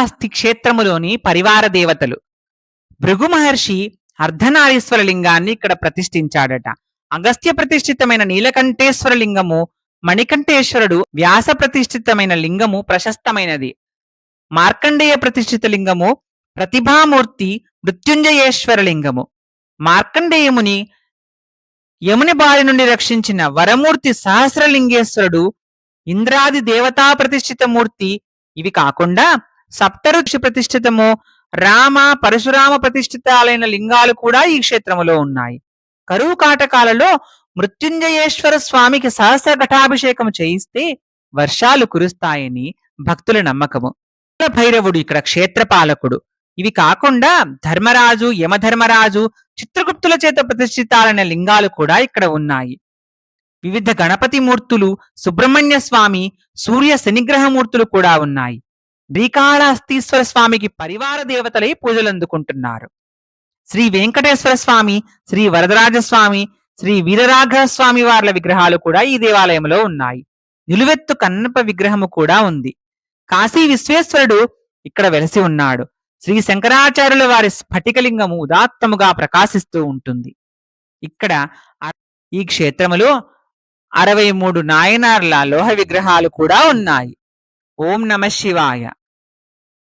శ్రీకాళహస్తి క్షేత్రములోని పరివార దేవతలు. భృగు మహర్షి అర్ధనారీశ్వర లింగాన్ని ఇక్కడ ప్రతిష్ఠించాడట. అగస్త్య ప్రతిష్ఠితమైన నీలకంఠేశ్వర లింగము, మణికంఠేశ్వరుడు వ్యాస ప్రతిష్ఠితమైన లింగము ప్రశస్తమైనది. మార్కండేయ ప్రతిష్ఠిత లింగము ప్రతిభామూర్తి మృత్యుంజయేశ్వర లింగము. మార్కండేయముని యముని బారి నుండి రక్షించిన వరమూర్తి సహస్రలింగేశ్వరుడు ఇంద్రాది దేవతా ప్రతిష్ఠిత మూర్తి. ఇవి కాకుండా సప్తఋషి ప్రతిష్ఠితము రామ పరశురామ ప్రతిష్ఠితాలైన లింగాలు కూడా ఈ క్షేత్రములో ఉన్నాయి. కరువు కాటకాలలో మృత్యుంజయేశ్వర స్వామికి సహస్ర ఘటాభిషేకం చేయిస్తే వర్షాలు కురుస్తాయని భక్తుల నమ్మకము. భైరవుడు ఇక్కడ క్షేత్రపాలకుడు. ఇవి కాకుండా ధర్మరాజు, యమధర్మరాజు, చిత్రగుప్తుల చేత ప్రతిష్ఠితాలైన లింగాలు కూడా ఇక్కడ ఉన్నాయి. వివిధ గణపతి మూర్తులు, సుబ్రహ్మణ్య స్వామి, సూర్య శనిగ్రహమూర్తులు కూడా ఉన్నాయి. శ్రీకాళహస్తీశ్వర స్వామికి పరివార దేవతలై పూజలందుకుంటున్నారు. శ్రీ వెంకటేశ్వర స్వామి, శ్రీ వరదరాజస్వామి, శ్రీ వీరరాఘవ స్వామి వార్ల విగ్రహాలు కూడా ఈ దేవాలయంలో ఉన్నాయి. నిలువెత్తు కన్నప్ప విగ్రహము కూడా ఉంది. కాశీ విశ్వేశ్వరుడు ఇక్కడ వెలసి ఉన్నాడు. శ్రీ శంకరాచార్యుల వారి స్ఫటికలింగము ఉదాత్తముగా ప్రకాశిస్తూ ఉంటుంది. ఇక్కడ ఈ క్షేత్రములో 63 నాయనార్ల లోహ విగ్రహాలు కూడా ఉన్నాయి. ఓం నమ శివాయ.